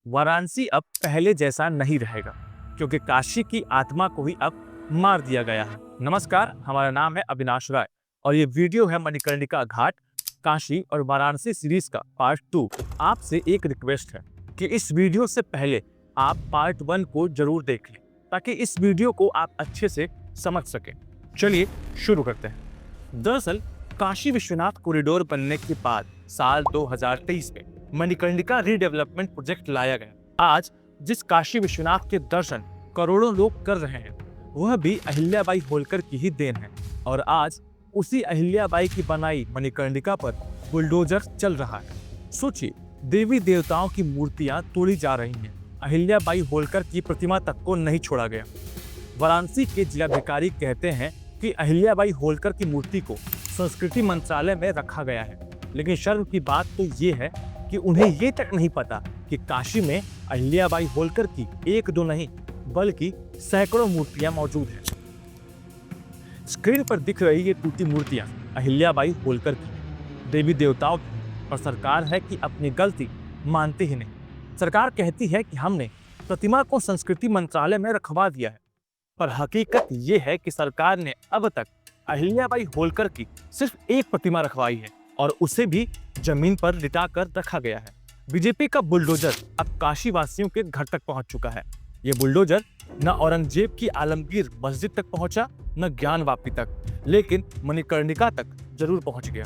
वाराणसी अब पहले जैसा नहीं रहेगा, क्योंकि काशी की आत्मा को ही अब मार दिया गया है। नमस्कार, हमारा नाम है अविनाश राय और ये वीडियो है मणिकर्णिका घाट, काशी और वाराणसी सीरीज का पार्ट 2। आपसे एक रिक्वेस्ट है कि इस वीडियो से पहले आप पार्ट 1 को जरूर देख लें, ताकि इस वीडियो को आप अच्छे से समझ सकें। चलिए शुरू करते हैं। दरअसल काशी विश्वनाथ कॉरिडोर बनने के बाद साल 2023 में मणिकर्णिका रीडेवलपमेंट प्रोजेक्ट लाया गया। आज जिस काशी विश्वनाथ के दर्शन करोड़ों लोग कर रहे हैं, वह भी अहिल्याबाई होलकर की ही देन है। और आज उसी अहिल्याबाई की बनाई मणिकर्णिका पर बुलडोजर चल रहा है। सोचिए, देवी देवताओं की मूर्तियां तोड़ी जा रही हैं, अहिल्याबाई होलकर की प्रतिमा तक को नहीं छोड़ा गया। वाराणसी के जिलाधिकारी कहते हैं कि अहिल्याबाई होलकर की मूर्ति को संस्कृति मंत्रालय में रखा गया है, लेकिन शर्म की बात तो ये है कि उन्हें ये तक नहीं पता कि काशी में अहिल्याबाई होलकर की एक दो नहीं बल्कि सैकड़ों मूर्तियां मौजूद हैं। स्क्रीन पर दिख रही ये टूटी मूर्तियां अहिल्याबाई होलकर की देवी देवताओं की, और सरकार है कि अपनी गलती मानती ही नहीं। सरकार कहती है कि हमने प्रतिमा को संस्कृति मंत्रालय में रखवा दिया है, पर हकीकत ये है कि सरकार ने अब तक अहिल्याबाई होलकर की सिर्फ एक प्रतिमा रखवाई है, और उसे भी जमीन पर लिटा कर रखा गया है। बीजेपी का बुलडोजर अब काशी वासियों के घर तक पहुंच चुका है। ये बुलडोजर न औरंगजेब की आलमगीर मस्जिद तक पहुंचा, न ज्ञानवापी तक, लेकिन मणिकर्णिका तक जरूर पहुंच गया।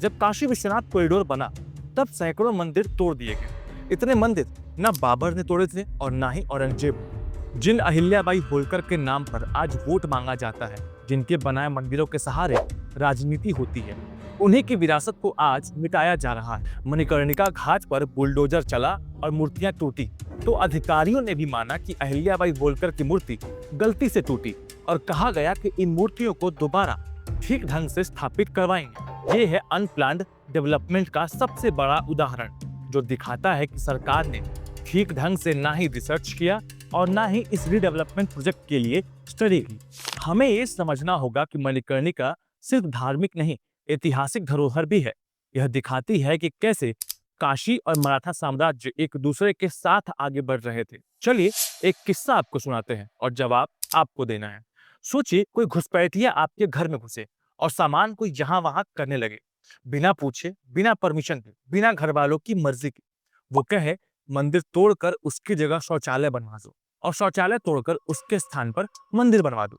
जब काशी विश्वनाथ कॉरिडोर बना, तब सैकड़ों मंदिर तोड़ दिए गए। इतने मंदिर न बाबर ने तोड़े थे और न ही औरंगजेब। जिन अहिल्याबाई होलकर के नाम पर आज वोट मांगा जाता है, जिनके बनाए मंदिरों के सहारे राजनीति होती है, उन्हीं की विरासत को आज मिटाया जा रहा है। मणिकर्णिका घाट पर बुलडोजर चला और मूर्तियां टूटी, तो अधिकारियों ने भी माना कि अहिल्याबाई होलकर की मूर्ति गलती से टूटी, और कहा गया कि इन मूर्तियों को दोबारा ठीक ढंग से स्थापित करवाएंगे। ये है अनप्लान्ड डेवलपमेंट का सबसे बड़ा उदाहरण, जो दिखाता है कि सरकार ने ठीक ढंग से ना ही रिसर्च किया और ना ही इस रीडेवलपमेंट प्रोजेक्ट के लिए स्टडी की। हमें ये समझना होगा कि मणिकर्णिका सिर्फ धार्मिक नहीं, ऐतिहासिक धरोहर भी है। यह दिखाती है कि कैसे काशी और मराठा साम्राज्य एक दूसरे के साथ आगे बढ़ रहे थे। चलिए एक किस्सा आपको सुनाते हैं और जवाब आपको देना है। सोचिए, कोई घुसपैठिया आपके घर में घुसे और सामान को यहाँ वहां करने लगे, बिना पूछे, बिना परमिशन के, बिना घर वालों की मर्जी के। वो कहे मंदिर तोड़कर उसकी जगह शौचालय बनवा दो, और शौचालय तोड़कर उसके स्थान पर मंदिर बनवा दो।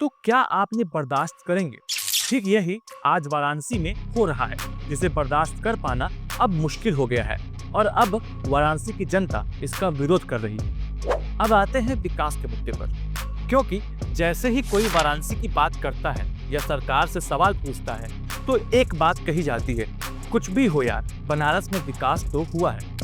तो क्या आप ये बर्दाश्त करेंगे? ठीक यही आज वाराणसी में हो रहा है, जिसे बर्दाश्त कर पाना अब मुश्किल हो गया है, और अब वाराणसी की जनता इसका विरोध कर रही है। अब आते हैं विकास के मुद्दे पर, क्योंकि जैसे ही कोई वाराणसी की बात करता है या सरकार से सवाल पूछता है, तो एक बात कही जाती है, कुछ भी हो यार, बनारस में विकास तो हुआ है।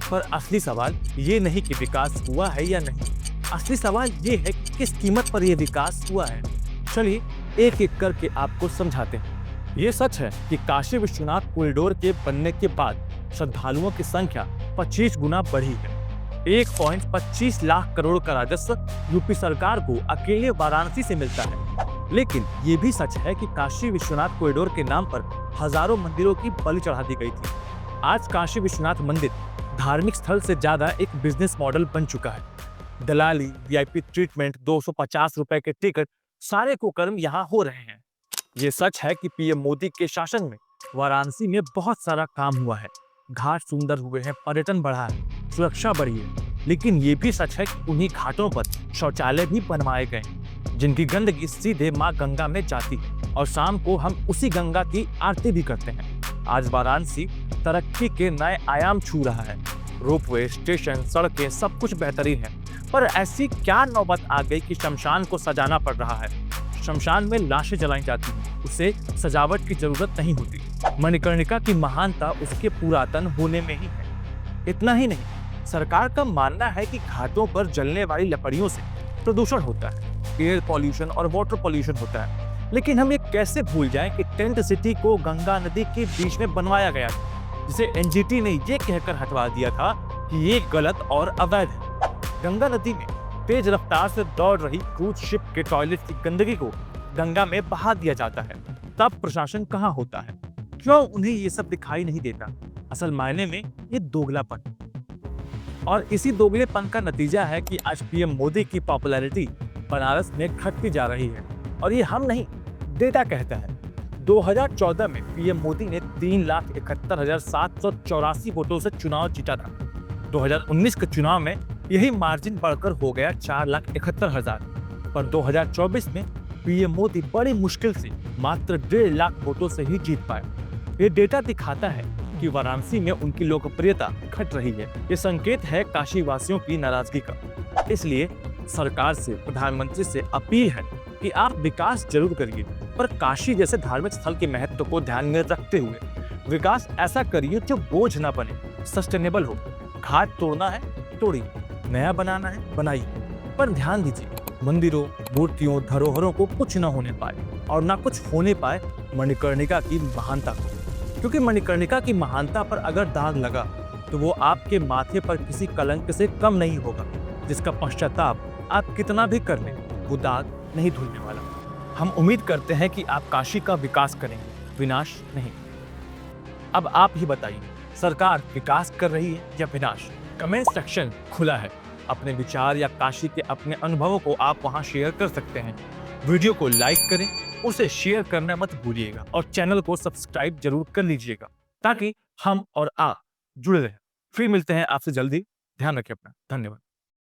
पर असली सवाल ये नहीं कि विकास हुआ है या नहीं, असली सवाल ये है कि किस कीमत पर यह विकास हुआ है। चलिए एक एक करके आपको समझाते हैं। ये सच है कि काशी विश्वनाथ कॉरिडोर के बनने के बाद श्रद्धालुओं की संख्या 25 गुना बढ़ी है। 1.25 लाख करोड़ का राजस्व यूपी सरकार को अकेले वाराणसी से मिलता है। लेकिन ये भी सच है कि काशी विश्वनाथ कॉरिडोर के नाम पर हजारों मंदिरों की बलि चढ़ा दी गई थी। आज काशी विश्वनाथ मंदिर धार्मिक स्थल से ज्यादा एक बिजनेस मॉडल बन चुका है। दलाली, वीआईपी ट्रीटमेंट, 250 रुपए के टिकट, सारे कुकर्म यहाँ हो रहे हैं। ये सच है कि पीएम मोदी के शासन में वाराणसी में बहुत सारा काम हुआ है। घाट सुंदर हुए हैं, पर्यटन बढ़ा है, सुरक्षा बढ़ी है। लेकिन ये भी सच है कि उन्हीं घाटों पर शौचालय भी बनवाए गए, जिनकी गंदगी सीधे माँ गंगा में जाती है, और शाम को हम उसी गंगा की आरती भी करते हैं। आज वाराणसी तरक्की के नए आयाम छू रहा है। रोपवे, स्टेशन, सड़कें, सब कुछ बेहतरीन है, पर ऐसी क्या नौबत आ गई कि शमशान को सजाना पड़ रहा है। शमशान में लाशें जलाई जाती हैं, उसे सजावट की जरूरत नहीं होती। मणिकर्णिका की महानता उसके पुरातन होने में ही है। इतना ही नहीं, सरकार का मानना है कि घाटों पर जलने वाली लकड़ियों से प्रदूषण होता है, एयर पॉल्यूशन और वाटर पॉल्यूशन होता है। लेकिन हम ये कैसे भूल जाएं कि टेंट सिटी को गंगा नदी के बीच में बनवाया गया था, जिसे एनजीटी ने ये कहकर हटवा दिया था कि ये गलत और अवैध है। गंगा नदी में तेज रफ्तार से दौड़ रही क्रूज शिप के टॉयलेट की गंदगी को गंगा में बहा दिया जाता है। तब प्रशासन कहाँ होता है? क्यों उन्हें ये सब दिखाई नहीं देता? असल मायने में ये दोगलापन। और इसी दोगलेपन का नतीजा है कि आज पीएम मोदी की पॉपुलैरिटी बनारस में घटती जा रही है। और ये हम नहीं, डेटा कहता है। 2014 में पीएम मोदी ने 3,71,784 वोटों से चुनाव जीता था। 2019 के चुनाव में यही मार्जिन बढ़कर हो गया 4,71,000। पर 2024 में पीएम मोदी बड़ी मुश्किल से मात्र 1.5 लाख वोटों से ही जीत पाए। ये डेटा दिखाता है कि वाराणसी में उनकी लोकप्रियता घट रही है। ये संकेत है काशी वासियों की नाराजगी का। इसलिए सरकार से, प्रधानमंत्री से अपील है कि आप विकास जरूर करिए, पर काशी जैसे धार्मिक स्थल के महत्व को ध्यान में रखते हुए विकास ऐसा करिए जो बोझ ना बने, सस्टेनेबल हो। घाट तोड़ना है तोड़िए, नया बनाना है बनाइए, पर ध्यान दीजिए मंदिरों, मूर्तियों, धरोहरों को कुछ न होने पाए और ना कुछ होने पाए मणिकर्णिका की महानता को। क्योंकि मणिकर्णिका की महानता पर अगर दाग लगा तो वो आपके माथे पर किसी कलंक से कम नहीं होगा, जिसका पश्चाताप आप कितना भी कर लें वो दाग नहीं धुलने वाला। हम उम्मीद करते हैं कि आप काशी का विकास करेंगे, विनाश नहीं। अब आप ही बताइए, सरकार विकास कर रही है या विनाश? कमेंट सेक्शन खुला है। अपने विचार या काशी के अपने अनुभवों को आप वहां शेयर कर सकते हैं। वीडियो को लाइक करें, उसे शेयर करना मत भूलिएगा और चैनल को सब्सक्राइब जरूर कर लीजिएगा ताकि हम और आप जुड़े रहें। फिर मिलते हैं आपसे जल्दी। ध्यान रखें अपना। धन्यवाद।